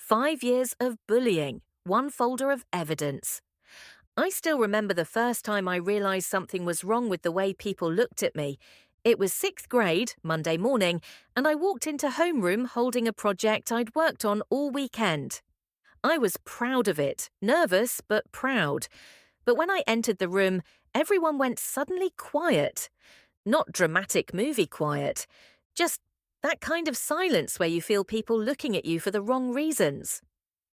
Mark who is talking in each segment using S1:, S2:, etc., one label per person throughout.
S1: 5 years of bullying, one folder of evidence. I still remember the first time I realised something was wrong with the way people looked at me. It was 6th grade, Monday morning, and I walked into homeroom holding a project I'd worked on all weekend. I was proud of it, nervous but proud. But when I entered the room, everyone went suddenly quiet. Not dramatic movie quiet, just that kind of silence where you feel people looking at you for the wrong reasons.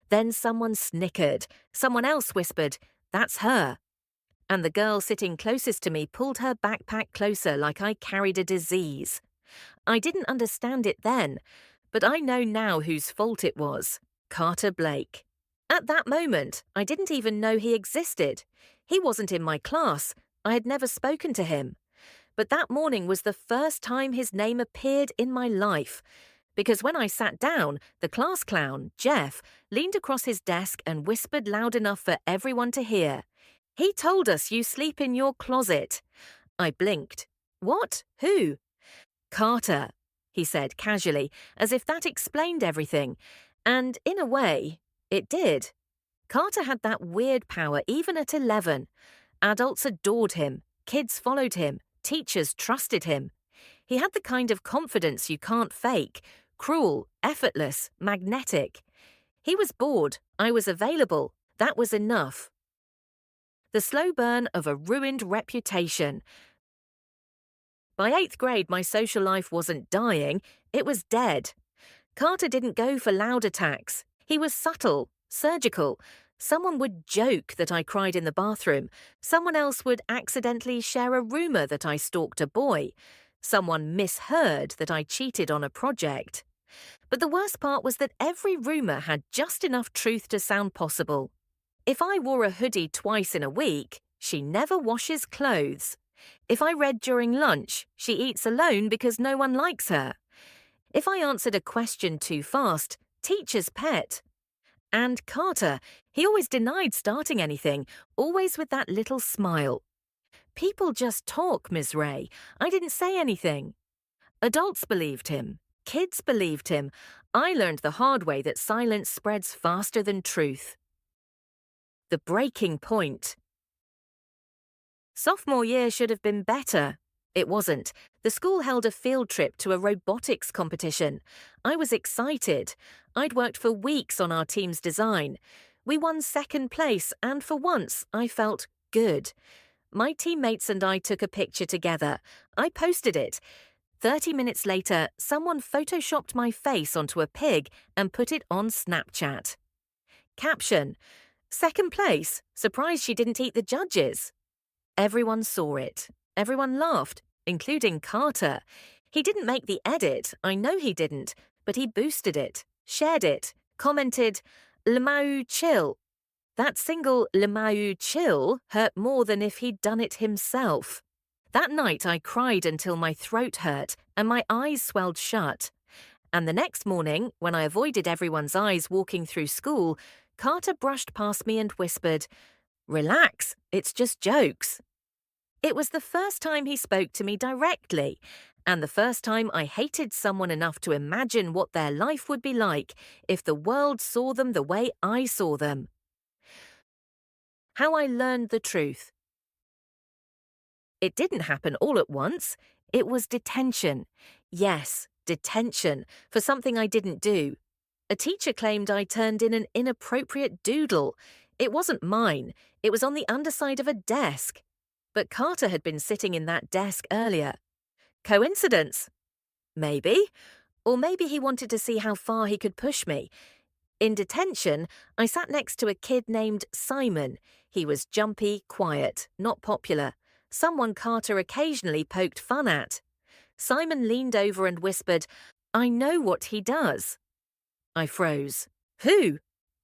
S1: Then someone snickered. Someone else whispered, "That's her." And the girl sitting closest to me pulled her backpack closer like I carried a disease. I didn't understand it then, but I know now whose fault it was. Carter Blake. At that moment, I didn't even know he existed. He wasn't in my class. I had never spoken to him. But that morning was the first time his name appeared in my life. Because when I sat down, the class clown, Jeff, leaned across his desk and whispered loud enough for everyone to hear. "He told us you sleep in your closet." I blinked. "What? Who?" "Carter," he said casually, as if that explained everything. And in a way, it did. Carter had that weird power even at 11. Adults adored him, kids followed him, teachers trusted him. He had the kind of confidence you can't fake, cruel, effortless, magnetic. He was bored, I was available, that was enough. The slow burn of a ruined reputation. By 8th grade, my social life wasn't dying, it was dead. Carter didn't go for loud attacks. He was subtle, surgical. Someone would joke that I cried in the bathroom. Someone else would accidentally share a rumor that I stalked a boy. Someone misheard that I cheated on a project. But the worst part was that every rumor had just enough truth to sound possible. If I wore a hoodie twice in a week, she never washes clothes. If I read during lunch, she eats alone because no one likes her. If I answered a question too fast, teacher's pet. And Carter, he always denied starting anything, always with that little smile. "People just talk, Ms. Ray. I didn't say anything." Adults believed him. Kids believed him. I learned the hard way that silence spreads faster than truth. The breaking point. Sophomore year should have been better. It wasn't. The school held a field trip to a robotics competition. I was excited. I'd worked for weeks on our team's design. We won 2nd place, and for once, I felt good. My teammates and I took a picture together. I posted it. 30 minutes later, someone photoshopped my face onto a pig and put it on Snapchat. Caption: 2nd place, surprised she didn't eat the judges. Everyone saw it. Everyone laughed, including Carter. He didn't make the edit, I know he didn't, but he boosted it, shared it, commented, "Lemau chill." That single "Lemau chill" hurt more than if he'd done it himself. That night I cried until my throat hurt and my eyes swelled shut. And the next morning, when I avoided everyone's eyes walking through school, Carter brushed past me and whispered, "Relax, it's just jokes." It was the first time he spoke to me directly, and the first time I hated someone enough to imagine what their life would be like if the world saw them the way I saw them. How I learned the truth. It didn't happen all at once. It was detention. Yes, detention, for something I didn't do. A teacher claimed I turned in an inappropriate doodle. It wasn't mine. It was on the underside of a desk. But Carter had been sitting in that desk earlier. Coincidence? Maybe. Or maybe he wanted to see how far he could push me. In detention, I sat next to a kid named Simon. He was jumpy, quiet, not popular. Someone Carter occasionally poked fun at. Simon leaned over and whispered, "I know what he does." I froze. Who?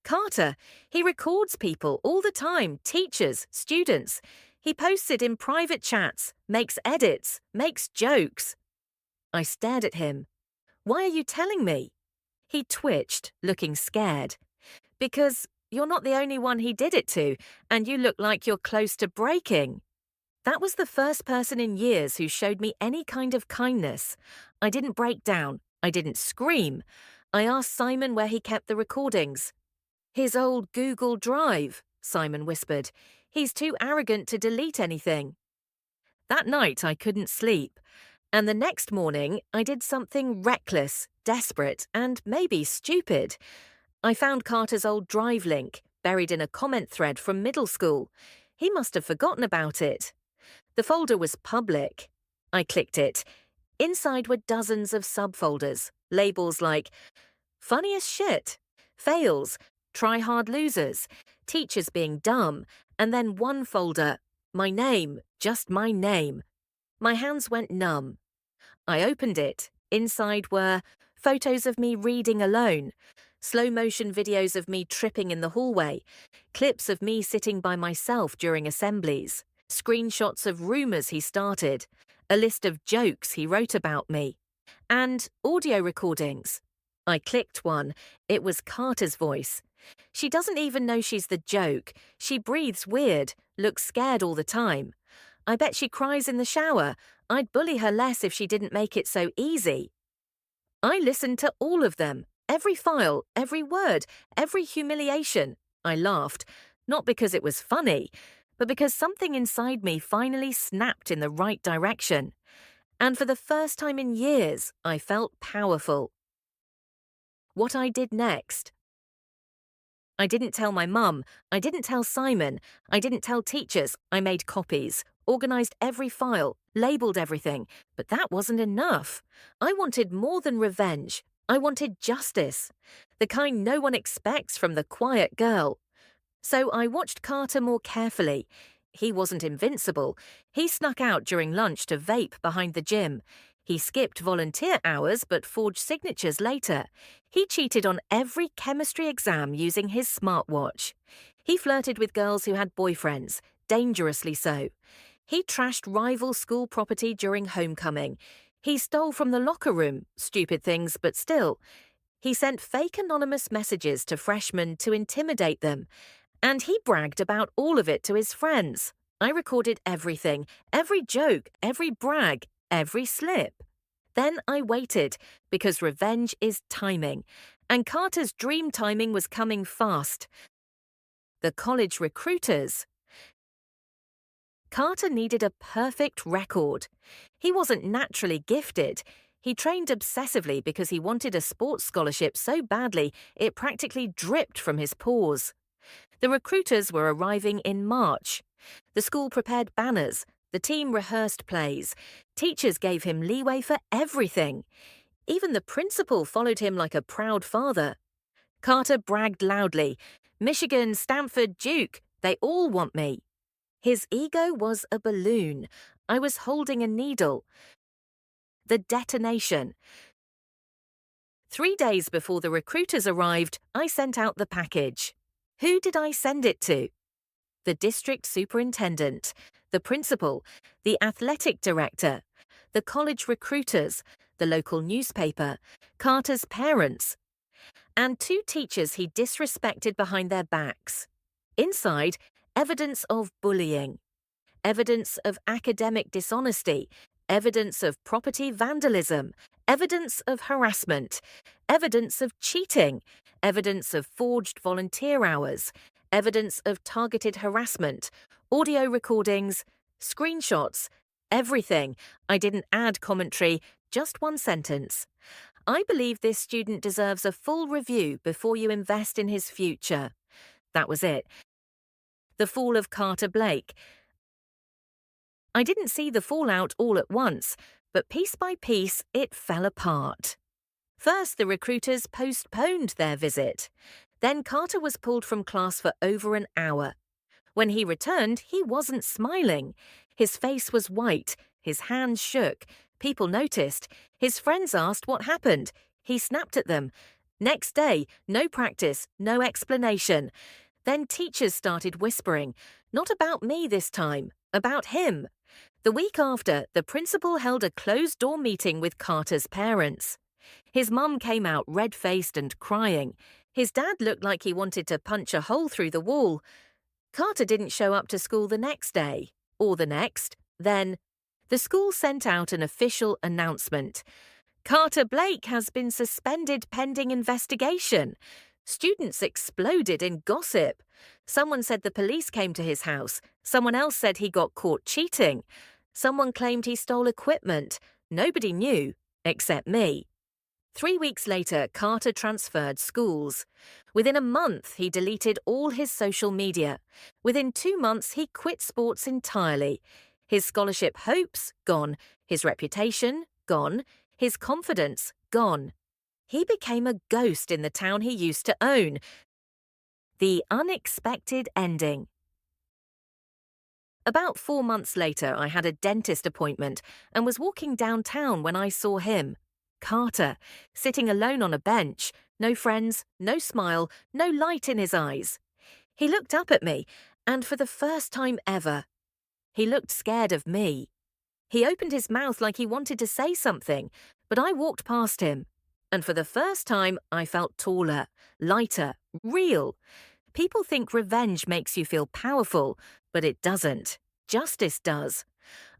S1: Carter. He records people all the time, teachers, students. He posts it in private chats, makes edits, makes jokes. I stared at him. "Why are you telling me?" He twitched, looking scared. "Because you're not the only one he did it to, and you look like you're close to breaking." That was the first person in years who showed me any kind of kindness. I didn't break down. I didn't scream. I asked Simon where he kept the recordings. His old Google Drive, Simon whispered. He's too arrogant to delete anything. That night I couldn't sleep, and the next morning I did something reckless, desperate, and maybe stupid. I found Carter's old Drive link, buried in a comment thread from middle school. He must have forgotten about it. The folder was public. I clicked it. Inside were dozens of subfolders, labels like funny as shit, fails, try hard losers, teachers being dumb, and then one folder, my name, just my name. My hands went numb. I opened it. Inside were photos of me reading alone, slow-motion videos of me tripping in the hallway, clips of me sitting by myself during assemblies, screenshots of rumours he started, a list of jokes he wrote about me, and audio recordings. I clicked one. It was Carter's voice. She doesn't even know she's the joke. She breathes weird, looks scared all the time. I bet she cries in the shower. I'd bully her less if she didn't make it so easy. I listened to all of them, every file, every word, every humiliation. I laughed, not because it was funny, but because something inside me finally snapped in the right direction. And for the first time in years, I felt powerful. What I did next. I didn't tell my mum, I didn't tell Simon, I didn't tell teachers. I made copies, organised every file, labelled everything, but that wasn't enough. I wanted more than revenge. I wanted justice, the kind no one expects from the quiet girl. So I watched Carter more carefully. He wasn't invincible. He snuck out during lunch to vape behind the gym. He skipped volunteer hours but forged signatures later. He cheated on every chemistry exam using his smartwatch. He flirted with girls who had boyfriends, dangerously so. He trashed rival school property during homecoming. He stole from the locker room, stupid things, but still. He sent fake anonymous messages to freshmen to intimidate them. And he bragged about all of it to his friends. I recorded everything, every joke, every brag, every slip. Then I waited, because revenge is timing, and Carter's dream timing was coming fast. The college recruiters. Carter needed a perfect record. He wasn't naturally gifted. He trained obsessively because he wanted a sports scholarship so badly it practically dripped from his pores. The recruiters were arriving in March. The school prepared banners. The team rehearsed plays. Teachers gave him leeway for everything. Even the principal followed him like a proud father. Carter bragged loudly. Michigan, Stanford, Duke, they all want me. His ego was a balloon. I was holding a needle. The detonation. 3 days before the recruiters arrived, I sent out the package. Who did I send it to? The district superintendent, the principal, the athletic director, the college recruiters, the local newspaper, Carter's parents, and 2 teachers he disrespected behind their backs. Inside, evidence of bullying, evidence of academic dishonesty, evidence of property vandalism, evidence of harassment, evidence of cheating, evidence of forged volunteer hours, evidence of targeted harassment, audio recordings, screenshots, everything. I didn't add commentary, just one sentence. I believe this student deserves a full review before you invest in his future. That was it. The fall of Carter Blake. I didn't see the fallout all at once, but piece by piece it fell apart. First, the recruiters postponed their visit. Then Carter was pulled from class for over an hour. When he returned, he wasn't smiling. His face was white, his hands shook. People noticed. His friends asked what happened. He snapped at them. Next day, no practice, no explanation. Then teachers started whispering, not about me this time, about him. The week after, the principal held a closed-door meeting with Carter's parents. His mum came out red-faced and crying. His dad looked like he wanted to punch a hole through the wall. Carter didn't show up to school the next day, or the next. Then, the school sent out an official announcement. Carter Blake has been suspended pending investigation. Students exploded in gossip. Someone said the police came to his house. Someone else said he got caught cheating. Someone claimed he stole equipment. Nobody knew, except me. 3 weeks later, Carter transferred schools. Within a month, he deleted all his social media. Within 2 months, he quit sports entirely. His scholarship hopes, gone. His reputation, gone. His confidence, gone. He became a ghost in the town he used to own. The unexpected ending. About 4 months later, I had a dentist appointment and was walking downtown when I saw him, Carter, sitting alone on a bench. No friends, no smile, no light in his eyes. He looked up at me, and for the first time ever, he looked scared of me. He opened his mouth like he wanted to say something, but I walked past him. And for the first time, I felt taller, lighter, real. People think revenge makes you feel powerful, but it doesn't. Justice does.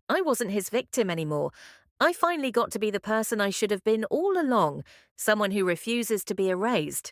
S1: I wasn't his victim anymore. I finally got to be the person I should have been all along, someone who refuses to be erased,